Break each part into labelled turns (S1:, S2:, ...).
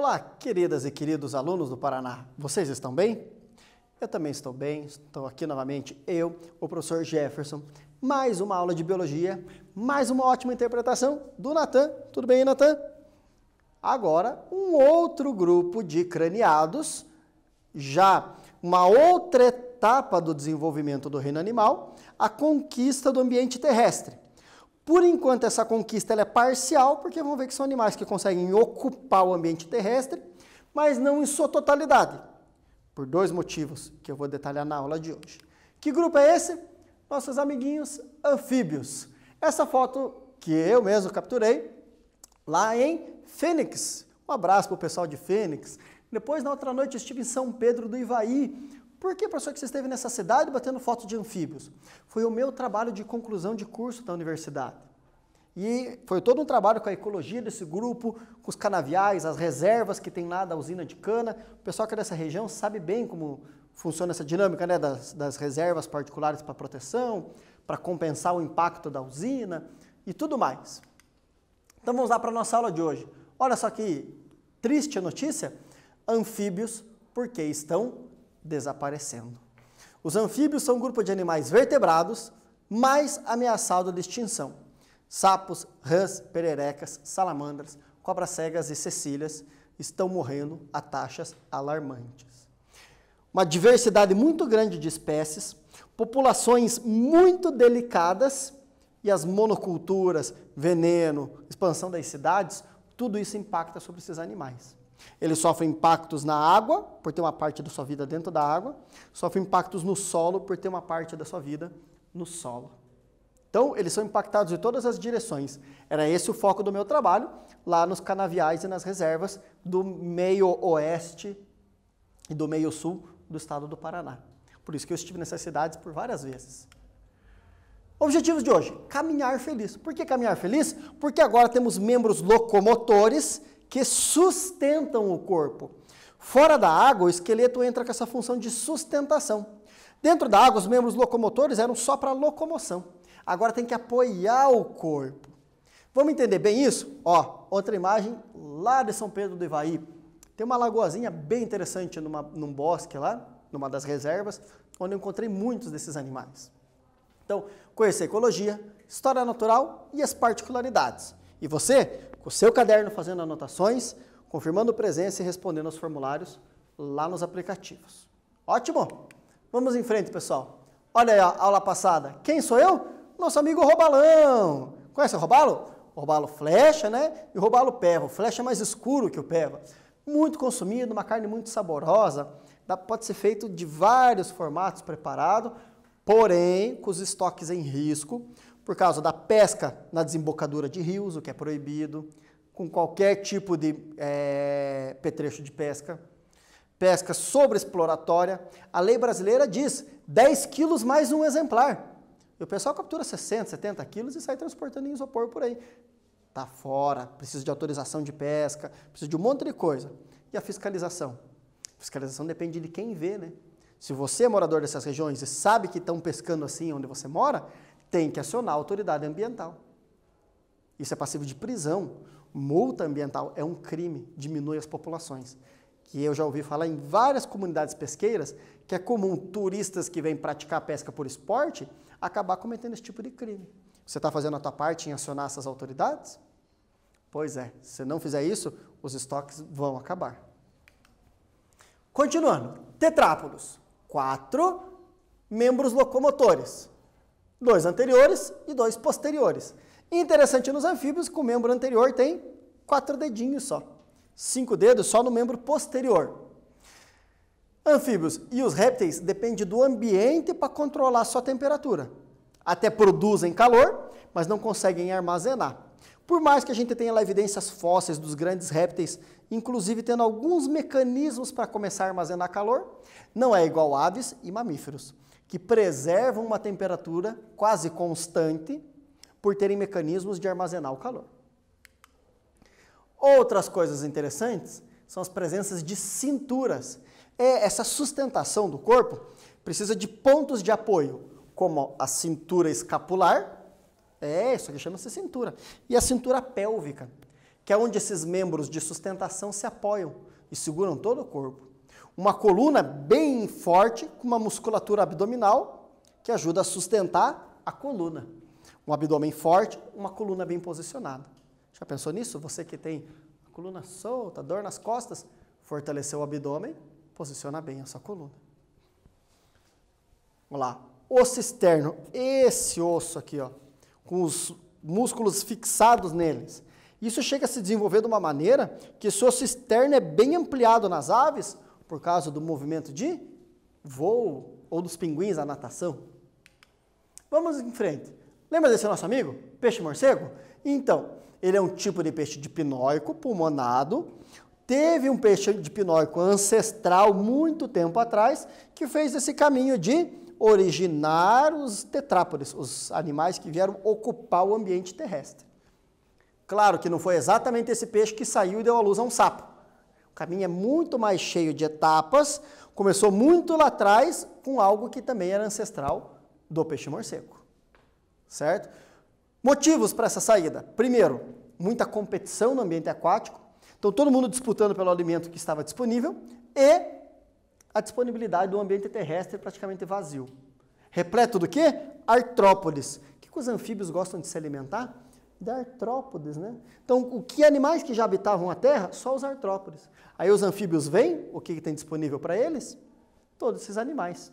S1: Olá, queridas e queridos alunos do Paraná, vocês estão bem? Eu também estou bem, estou aqui novamente eu, o professor Jefferson, mais uma aula de Biologia, mais uma ótima interpretação do Natan. Tudo bem, Natan? Agora, um outro grupo de craniados, já uma outra etapa do desenvolvimento do reino animal, a conquista do ambiente terrestre. Por enquanto, essa conquista ela é parcial, porque vamos ver que são animais que conseguem ocupar o ambiente terrestre, mas não em sua totalidade, por dois motivos que eu vou detalhar na aula de hoje. Que grupo é esse? Nossos amiguinhos anfíbios. Essa foto que eu mesmo capturei lá em Fênix. Um abraço para o pessoal de Fênix. Depois, na outra noite, eu estive em São Pedro do Ivaí. Por que, professor, que você esteve nessa cidade batendo foto de anfíbios? Foi o meu trabalho de conclusão de curso da universidade. E foi todo um trabalho com a ecologia desse grupo, com os canaviais, as reservas que tem lá da usina de cana. O pessoal que é dessa região sabe bem como funciona essa dinâmica, né, das reservas particulares para proteção, para compensar o impacto da usina e tudo mais. Então vamos lá para a nossa aula de hoje. Olha só que triste notícia, anfíbios, porque estão desaparecendo. Os anfíbios são um grupo de animais vertebrados mais ameaçado de extinção. Sapos, rãs, pererecas, salamandras, cobras cegas e cecílias estão morrendo a taxas alarmantes. Uma diversidade muito grande de espécies, populações muito delicadas e as monoculturas, veneno, expansão das cidades, tudo isso impacta sobre esses animais. Eles sofrem impactos na água, por ter uma parte da sua vida dentro da água, sofrem impactos no solo, por ter uma parte da sua vida no solo. Então, eles são impactados de todas as direções. Era esse o foco do meu trabalho, lá nos canaviais e nas reservas do meio oeste e do meio sul do estado do Paraná. Por isso que eu estive nessas cidades por várias vezes. Objetivos de hoje, caminhar feliz. Por que caminhar feliz? Porque agora temos membros locomotores que sustentam o corpo. Fora da água, o esqueleto entra com essa função de sustentação. Dentro da água, os membros locomotores eram só para locomoção. Agora tem que apoiar o corpo. Vamos entender bem isso? Ó, outra imagem lá de São Pedro do Ivaí. Tem uma lagoazinha bem interessante num bosque lá, numa das reservas, onde eu encontrei muitos desses animais. Então, conhecer ecologia, história natural e as particularidades. E você, com o seu caderno fazendo anotações, confirmando presença e respondendo aos formulários lá nos aplicativos. Ótimo? Vamos em frente, pessoal. Olha aí a aula passada. Quem sou eu? Nosso amigo robalão. Conhece o robalo? O robalo flecha, né? E o robalo peva. O flecha é mais escuro que o peva. Muito consumido, uma carne muito saborosa. Pode ser feito de vários formatos preparado, porém com os estoques em risco, por causa da pesca na desembocadura de rios, o que é proibido, com qualquer tipo de petrecho de pesca, pesca sobreexploratória. A lei brasileira diz 10 quilos mais um exemplar. E o pessoal captura 60, 70 quilos e sai transportando em isopor por aí. Está fora, precisa de autorização de pesca, precisa de um monte de coisa. E a fiscalização? A fiscalização depende de quem vê, né? Se você é morador dessas regiões e sabe que estão pescando assim onde você mora, tem que acionar a autoridade ambiental. Isso é passivo de prisão. Multa ambiental é um crime, diminui as populações. Que eu já ouvi falar em várias comunidades pesqueiras que é comum turistas que vêm praticar pesca por esporte acabar cometendo esse tipo de crime. Você está fazendo a tua parte em acionar essas autoridades? Pois é, se você não fizer isso, os estoques vão acabar. Continuando, tetrápodos. 4 membros locomotores. 2 anteriores e 2 posteriores. Interessante nos anfíbios que o membro anterior tem 4 dedinhos só. 5 dedos só no membro posterior. Anfíbios e os répteis dependem do ambiente para controlar sua temperatura. Até produzem calor, mas não conseguem armazenar. Por mais que a gente tenha lá evidências fósseis dos grandes répteis, inclusive tendo alguns mecanismos para começar a armazenar calor, não é igual aves e mamíferos, que preservam uma temperatura quase constante por terem mecanismos de armazenar o calor. Outras coisas interessantes são as presenças de cinturas. Essa sustentação do corpo precisa de pontos de apoio, como a cintura escapular, isso aqui chama-se cintura, e a cintura pélvica, que é onde esses membros de sustentação se apoiam e seguram todo o corpo. Uma coluna bem forte, com uma musculatura abdominal, que ajuda a sustentar a coluna. Um abdômen forte, uma coluna bem posicionada. Já pensou nisso? Você que tem a coluna solta, dor nas costas, fortalecer o abdômen, posiciona bem a sua coluna. Vamos lá. Osso externo, esse osso aqui, ó, com os músculos fixados neles. Isso chega a se desenvolver de uma maneira que esse osso externo é bem ampliado nas aves, por causa do movimento de voo, ou dos pinguins, a natação. Vamos em frente. Lembra desse nosso amigo, peixe-morcego? Então, ele é um tipo de peixe dipnóico, pulmonado. Teve um peixe dipnóico ancestral muito tempo atrás, que fez esse caminho de originar os tetrápodes, os animais que vieram ocupar o ambiente terrestre. Claro que não foi exatamente esse peixe que saiu e deu à luz a um sapo. O caminho é muito mais cheio de etapas, começou muito lá atrás com algo que também era ancestral do peixe-morcego. Certo? Motivos para essa saída. Primeiro, muita competição no ambiente aquático. Então, todo mundo disputando pelo alimento que estava disponível e a disponibilidade do ambiente terrestre praticamente vazio. Repleto do quê? Artrópodes. O que os anfíbios gostam de se alimentar? De artrópodes, né? Então, o que animais que já habitavam a Terra? Só os artrópodes. Aí os anfíbios vêm, o que tem disponível para eles? Todos esses animais.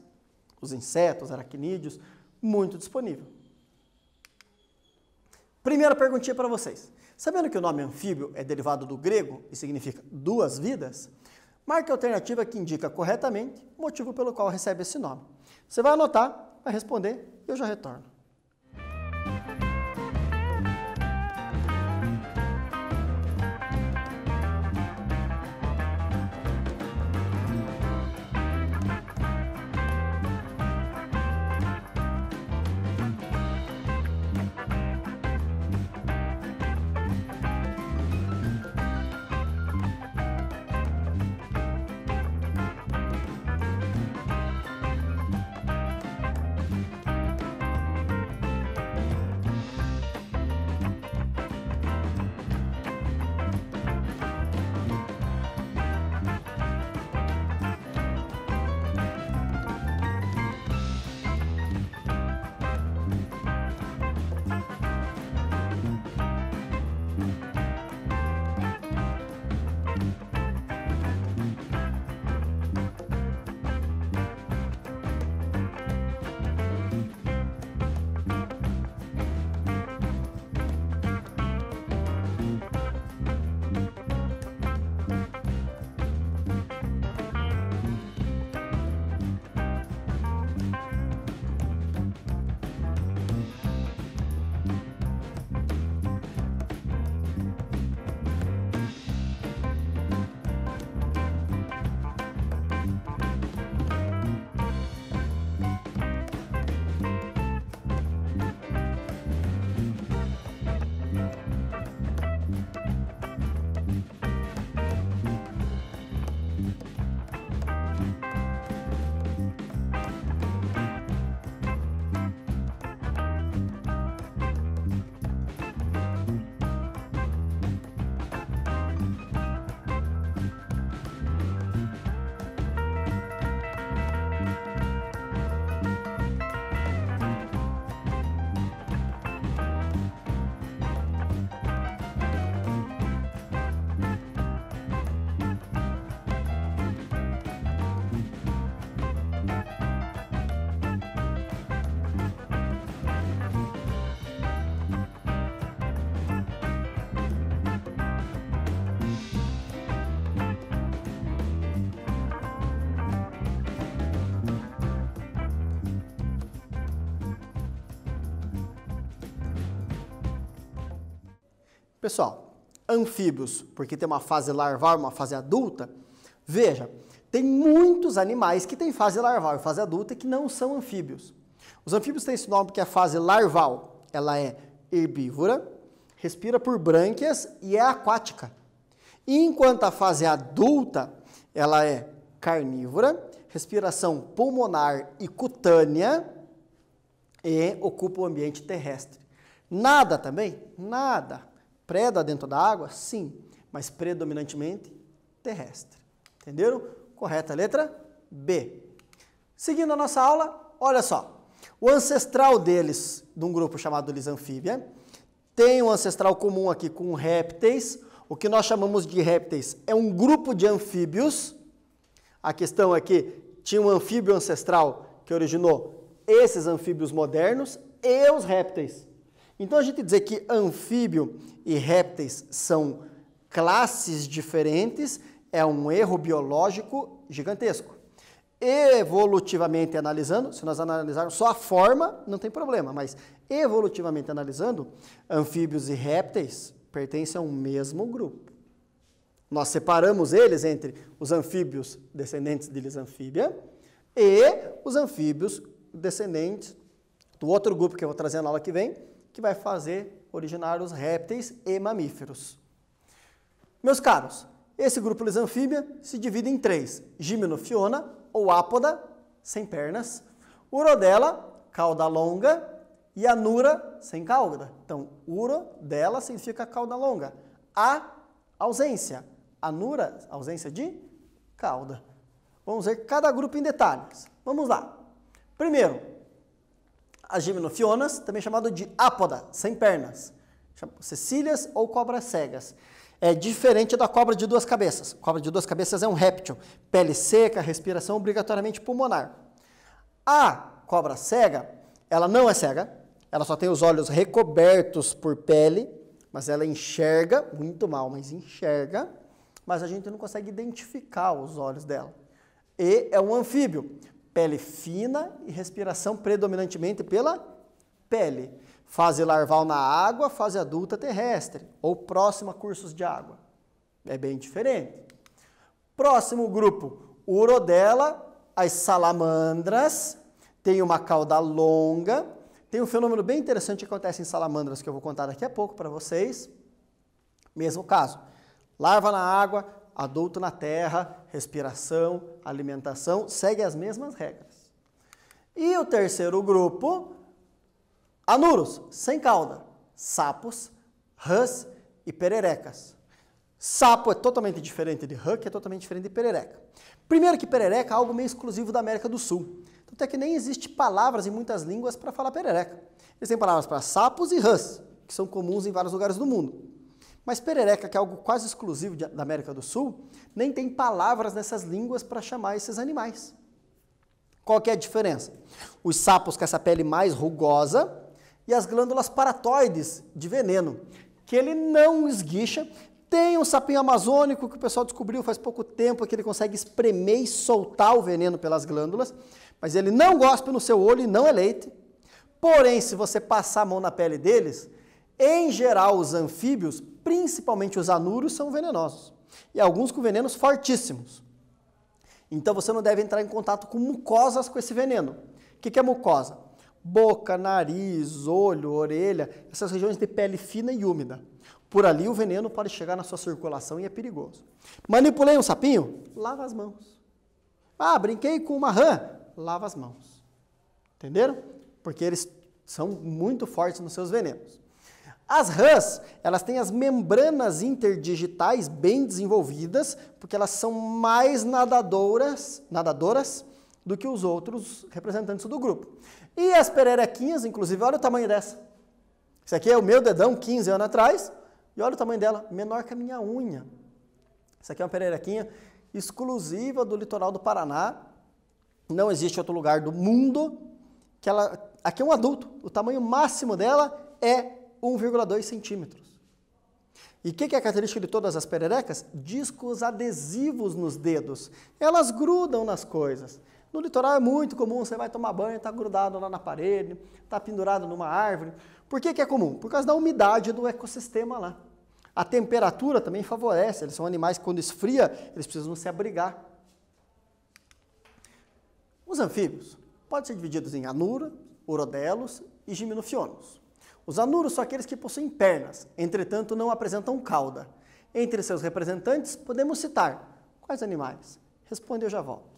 S1: Os insetos, aracnídeos, muito disponível. Primeira perguntinha para vocês. Sabendo que o nome anfíbio é derivado do grego e significa duas vidas, marque a alternativa que indica corretamente o motivo pelo qual recebe esse nome. Você vai anotar, vai responder e eu já retorno. Pessoal, anfíbios, porque tem uma fase larval e uma fase adulta, veja, tem muitos animais que têm fase larval e fase adulta que não são anfíbios. Os anfíbios têm esse nome porque a fase larval, ela é herbívora, respira por brânquias e é aquática. Enquanto a fase adulta, ela é carnívora, respiração pulmonar e cutânea e ocupa o ambiente terrestre. Nada também? Nada. preda dentro da água? Sim, mas predominantemente terrestre. Entenderam? Correta a letra B. Seguindo a nossa aula, olha só. O ancestral deles, de um grupo chamado Lisanfíbia, tem um ancestral comum aqui com répteis. O que nós chamamos de répteis é um grupo de anfíbios. A questão é que tinha um anfíbio ancestral que originou esses anfíbios modernos e os répteis. Então, a gente dizer que anfíbio e répteis são classes diferentes é um erro biológico gigantesco. Evolutivamente analisando, se nós analisarmos só a forma, não tem problema, mas evolutivamente analisando, anfíbios e répteis pertencem a um mesmo grupo. Nós separamos eles entre os anfíbios descendentes de Lisanfíbia e os anfíbios descendentes do outro grupo que eu vou trazer na aula que vem, que vai fazer originar os répteis e mamíferos. Meus caros, esse grupo Lisanfíbia se divide em três: Gimenofiona, ou ápoda, sem pernas, Urodela, cauda longa, e Anura, sem cauda. Então, Urodela significa cauda longa. Ausência. Anura, ausência de cauda. Vamos ver cada grupo em detalhes. Vamos lá. Primeiro, as Gimenofionas, também chamado de ápoda, sem pernas. Cecílias ou cobras cegas. É diferente da cobra de duas cabeças. Cobra de duas cabeças é um réptil. Pele seca, respiração obrigatoriamente pulmonar. A cobra cega, ela não é cega. Ela só tem os olhos recobertos por pele, mas ela enxerga, muito mal, mas enxerga. Mas a gente não consegue identificar os olhos dela. E é um anfíbio. Pele fina e respiração predominantemente pela pele. Fase larval na água, fase adulta terrestre, ou próxima a cursos de água. É bem diferente. Próximo grupo, Urodela, as salamandras, tem uma cauda longa. Tem um fenômeno bem interessante que acontece em salamandras, que eu vou contar daqui a pouco para vocês. Mesmo caso, larva na água, adulto na terra, respiração, alimentação, segue as mesmas regras. E o terceiro grupo, anuros, sem cauda, sapos, rãs e pererecas. Sapo é totalmente diferente de rã, que é totalmente diferente de perereca. Primeiro que perereca é algo meio exclusivo da América do Sul. Tanto é que nem existe palavras em muitas línguas para falar perereca. Existem palavras para sapos e rãs, que são comuns em vários lugares do mundo. Mas perereca, que é algo quase exclusivo da América do Sul, nem tem palavras nessas línguas para chamar esses animais. Qual que é a diferença? Os sapos com essa pele mais rugosa e as glândulas paratóides de veneno, que ele não esguicha. Tem um sapinho amazônico que o pessoal descobriu faz pouco tempo, que ele consegue espremer e soltar o veneno pelas glândulas, mas ele não gospe no seu olho e não é leite. Porém, se você passar a mão na pele deles, em geral os anfíbios, principalmente os anuros, são venenosos. E alguns com venenos fortíssimos. Então você não deve entrar em contato com mucosas com esse veneno. O que é mucosa? Boca, nariz, olho, orelha, essas regiões de pele fina e úmida. Por ali o veneno pode chegar na sua circulação e é perigoso. Manipulei um sapinho? Lava as mãos. Ah, brinquei com uma rã? Lava as mãos. Entenderam? Porque eles são muito fortes nos seus venenos. As rãs, elas têm as membranas interdigitais bem desenvolvidas, porque elas são mais nadadoras do que os outros representantes do grupo. E as pererequinhas, inclusive, olha o tamanho dessa. Esse aqui é o meu dedão, 15 anos atrás, e olha o tamanho dela, menor que a minha unha. Essa aqui é uma pererequinha exclusiva do litoral do Paraná. Não existe outro lugar do mundo que ela... Aqui é um adulto, o tamanho máximo dela é 1,2 centímetros. E o que é a característica de todas as pererecas? Discos adesivos nos dedos. Elas grudam nas coisas. No litoral é muito comum, você vai tomar banho, está grudado lá na parede, está pendurado numa árvore. Por que é comum? Por causa da umidade do ecossistema lá. A temperatura também favorece, eles são animais que quando esfria, eles precisam se abrigar. Os anfíbios podem ser divididos em anura, urodelos e gimenofionos. Os anuros são aqueles que possuem pernas, entretanto não apresentam cauda. Entre seus representantes, podemos citar quais animais? Responde, eu já volto.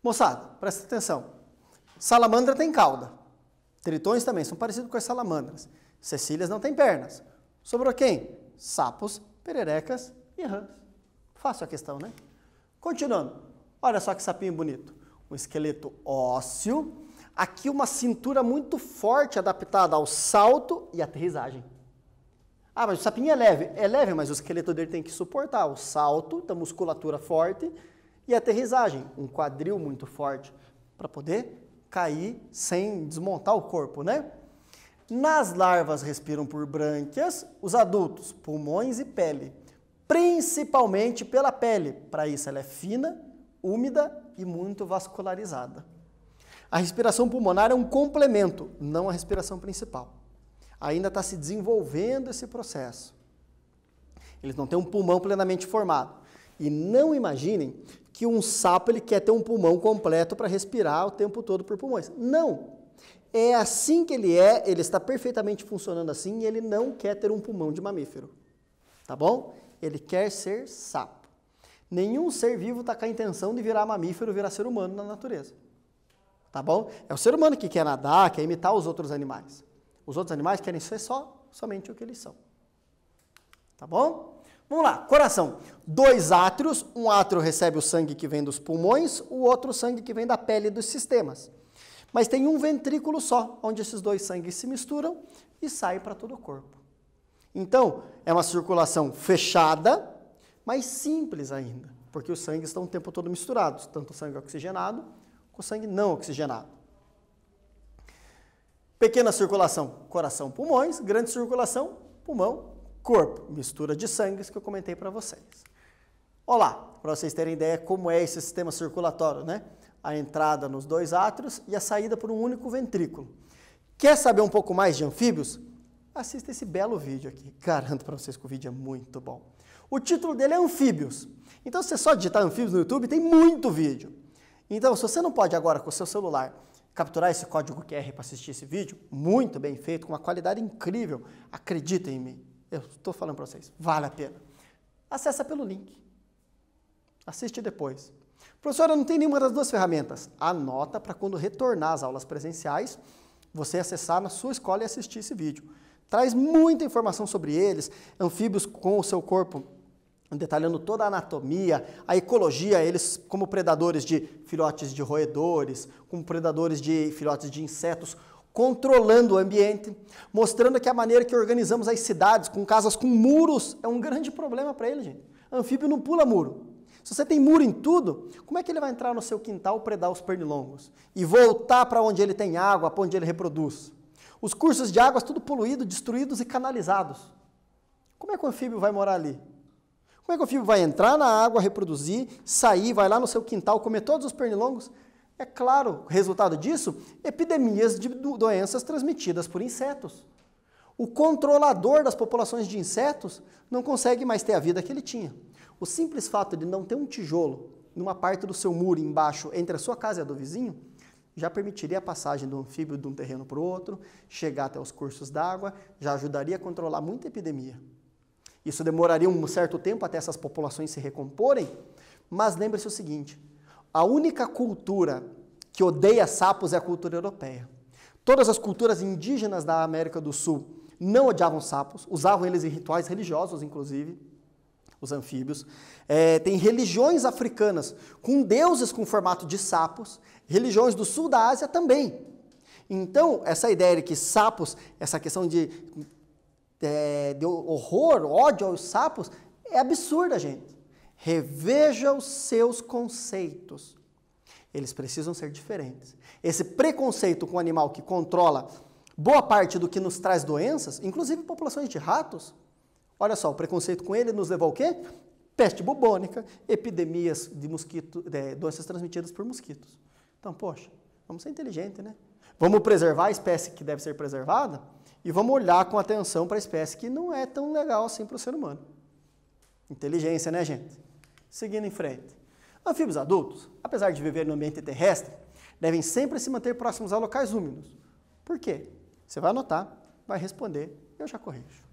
S1: Moçada, presta atenção. Salamandra tem cauda. Tritões também são parecidos com as salamandras. Cecílias não têm pernas. Sobrou quem? Sapos, pererecas e rãs. Fácil a questão, né? Continuando. Olha só que sapinho bonito. Um esqueleto ósseo. Aqui uma cintura muito forte, adaptada ao salto e aterrissagem. Ah, mas o sapinho é leve. É leve, mas o esqueleto dele tem que suportar o salto, então musculatura forte, e a aterrissagem, um quadril muito forte, para poder cair sem desmontar o corpo, né? Nas larvas respiram por brânquias, os adultos, pulmões e pele. Principalmente pela pele. Para isso ela é fina, úmida e muito vascularizada. A respiração pulmonar é um complemento, não a respiração principal. Ainda está se desenvolvendo esse processo. Eles não têm um pulmão plenamente formado. E não imaginem que um sapo ele quer ter um pulmão completo para respirar o tempo todo por pulmões. Não! É assim que ele está perfeitamente funcionando assim e ele não quer ter um pulmão de mamífero. Tá bom? Ele quer ser sapo. Nenhum ser vivo está com a intenção de virar mamífero, virar ser humano na natureza. Tá bom? É o ser humano que quer nadar, quer imitar os outros animais. Os outros animais querem ser somente o que eles são. Tá bom? Vamos lá, coração. 2 átrios, um átrio recebe o sangue que vem dos pulmões, o outro o sangue que vem da pele dos sistemas. Mas tem um ventrículo só, onde esses 2 sangues se misturam e saem para todo o corpo. Então, é uma circulação fechada, mas simples ainda, porque os sangues estão o tempo todo misturados, tanto o sangue oxigenado com o sangue não oxigenado. Pequena circulação, coração, pulmões, grande circulação, pulmão, corpo, mistura de sangues que eu comentei para vocês. Olá, para vocês terem ideia como é esse sistema circulatório, né? A entrada nos 2 átrios e a saída por um único ventrículo. Quer saber um pouco mais de anfíbios? Assista esse belo vídeo aqui. Garanto para vocês que o vídeo é muito bom. O título dele é Anfíbios. Então, se você só digitar anfíbios no YouTube, tem muito vídeo. Então, se você não pode agora com o seu celular capturar esse código QR para assistir esse vídeo, muito bem feito, com uma qualidade incrível, acreditem em mim. Eu estou falando para vocês, vale a pena. Acessa pelo link. Assiste depois. Professora, não tem nenhuma das 2 ferramentas. Anota para quando retornar às aulas presenciais, você acessar na sua escola e assistir esse vídeo. Traz muita informação sobre eles, anfíbios com o seu corpo, detalhando toda a anatomia, a ecologia, eles como predadores de filhotes de roedores, como predadores de filhotes de insetos, controlando o ambiente, mostrando que a maneira que organizamos as cidades, com casas com muros, é um grande problema para ele, gente. Anfíbio não pula muro. Se você tem muro em tudo, como é que ele vai entrar no seu quintal, predar os pernilongos e voltar para onde ele tem água, para onde ele reproduz? Os cursos de águas tudo poluídos, destruídos e canalizados. Como é que o anfíbio vai morar ali? Como é que o anfíbio vai entrar na água, reproduzir, sair, vai lá no seu quintal, comer todos os pernilongos? É claro, resultado disso, epidemias de doenças transmitidas por insetos. O controlador das populações de insetos não consegue mais ter a vida que ele tinha. O simples fato de não ter um tijolo numa parte do seu muro embaixo entre a sua casa e a do vizinho, já permitiria a passagem do anfíbio de um terreno para o outro, chegar até os cursos d'água, já ajudaria a controlar muita epidemia. Isso demoraria um certo tempo até essas populações se recomporem, mas lembre-se o seguinte, a única cultura que odeia sapos é a cultura europeia. Todas as culturas indígenas da América do Sul não odiavam sapos, usavam eles em rituais religiosos, inclusive, os anfíbios. Tem religiões africanas com deuses com formato de sapos, religiões do sul da Ásia também. Então, essa ideia de que sapos, essa questão de horror, ódio aos sapos, é absurda, gente. Reveja os seus conceitos. Eles precisam ser diferentes. Esse preconceito com o animal que controla boa parte do que nos traz doenças, inclusive populações de ratos, olha só, o preconceito com ele nos levou ao quê? Peste bubônica, epidemias de doenças transmitidas por mosquitos. Então, poxa, vamos ser inteligentes, né? Vamos preservar a espécie que deve ser preservada e vamos olhar com atenção para a espécie que não é tão legal assim para o ser humano. Inteligência, né, gente? Seguindo em frente. Anfíbios adultos, apesar de viver no ambiente terrestre, devem sempre se manter próximos a locais úmidos. Por quê? Você vai anotar, vai responder, eu já corrijo.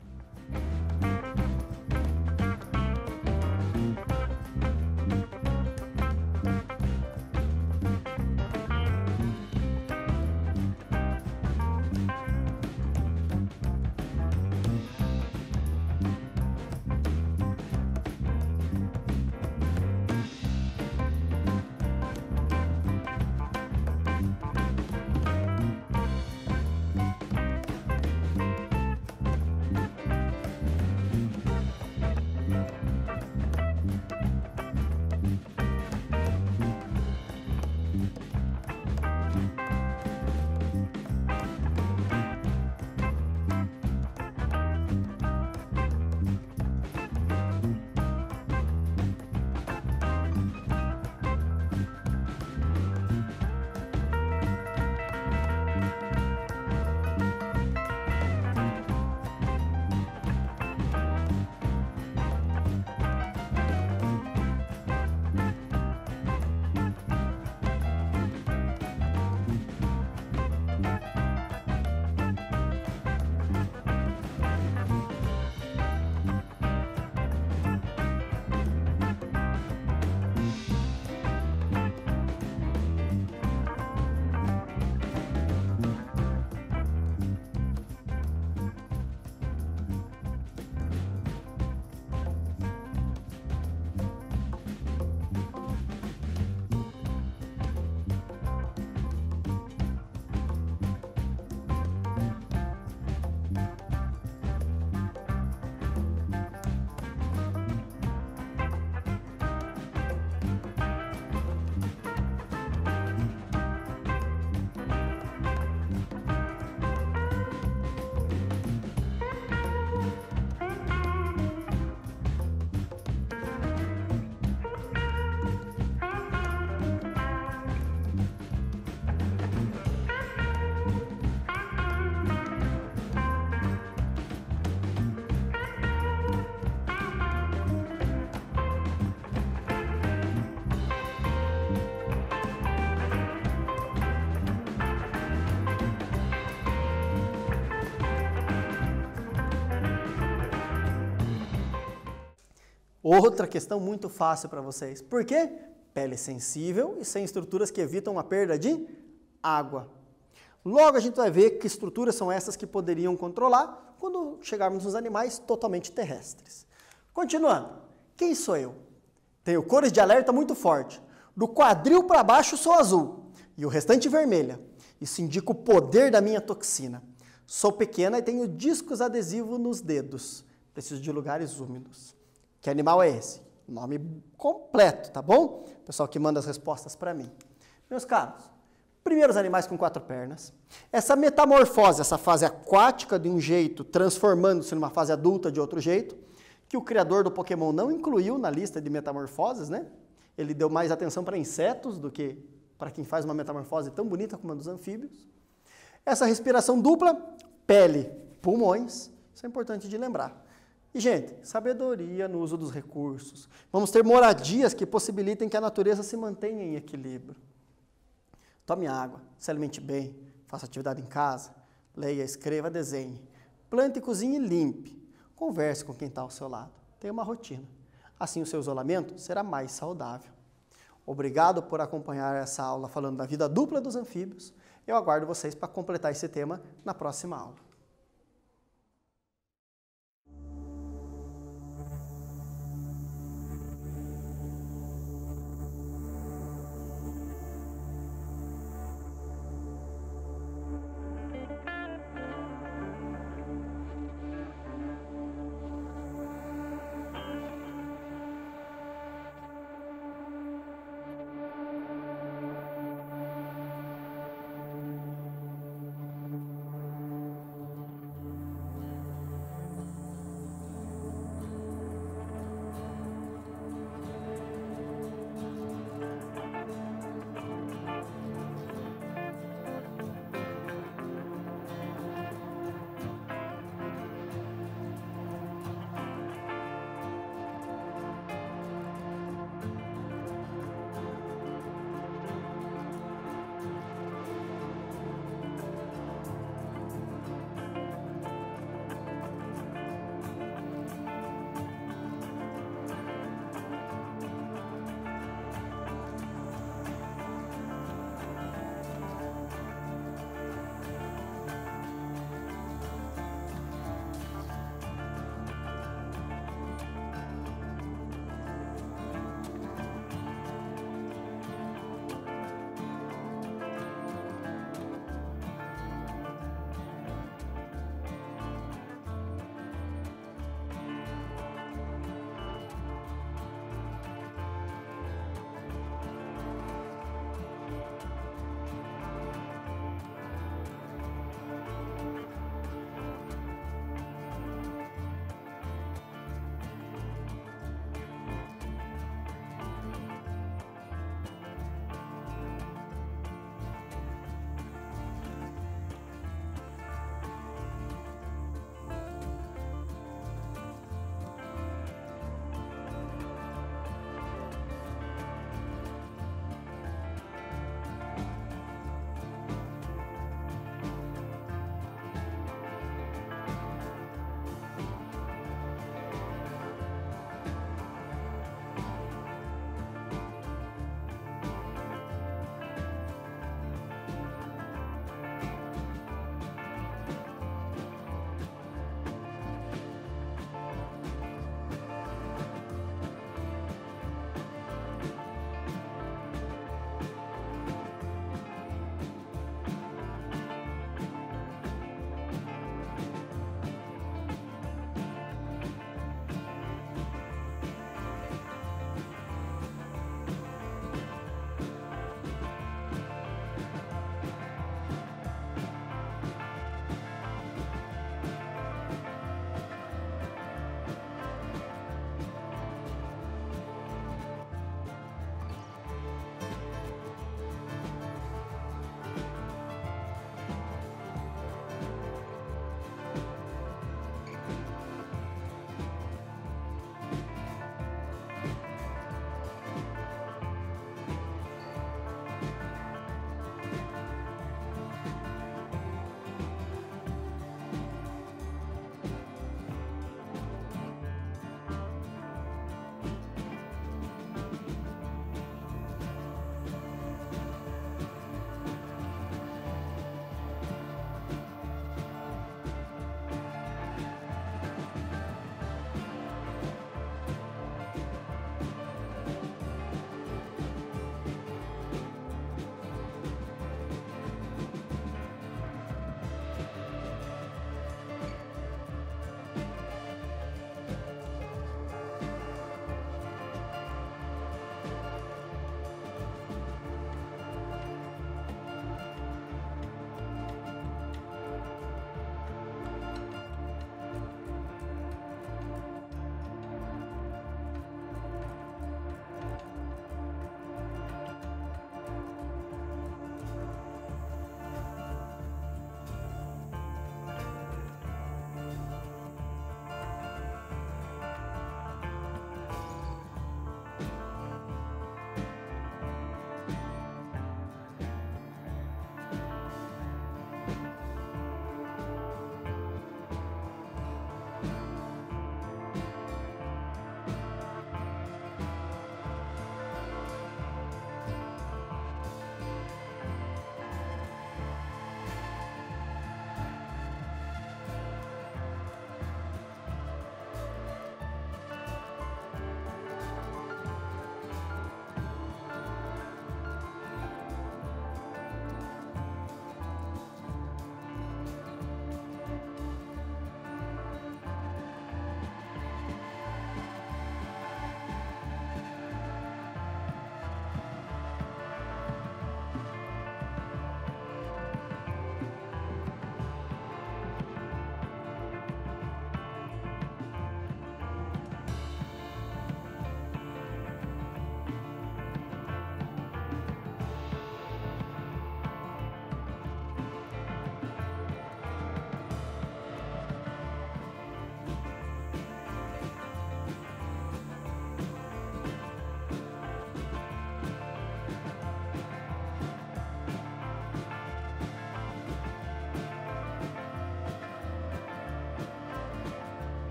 S1: Outra questão muito fácil para vocês. Por quê? Pele sensível e sem estruturas que evitam a perda de água. Logo a gente vai ver que estruturas são essas que poderiam controlar quando chegarmos nos animais totalmente terrestres. Continuando, quem sou eu? Tenho cores de alerta muito forte. Do quadril para baixo sou azul e o restante vermelha. Isso indica o poder da minha toxina. Sou pequena e tenho discos adesivos nos dedos. Preciso de lugares úmidos. Que animal é esse? Nome completo, tá bom? Pessoal que manda as respostas para mim. Meus caros, primeiros animais com 4 pernas. Essa metamorfose, essa fase aquática de um jeito, transformando-se numa fase adulta de outro jeito, que o criador do Pokémon não incluiu na lista de metamorfoses, né? Ele deu mais atenção para insetos do que para quem faz uma metamorfose tão bonita como a dos anfíbios. Essa respiração dupla, pele, pulmões, isso é importante de lembrar. E, gente, sabedoria no uso dos recursos. Vamos ter moradias que possibilitem que a natureza se mantenha em equilíbrio. Tome água, se alimente bem, faça atividade em casa, leia, escreva, desenhe. Plante, cozinhe e limpe. Converse com quem está ao seu lado. Tenha uma rotina. Assim o seu isolamento será mais saudável. Obrigado por acompanhar essa aula falando da vida dupla dos anfíbios. Eu aguardo vocês para completar esse tema na próxima aula.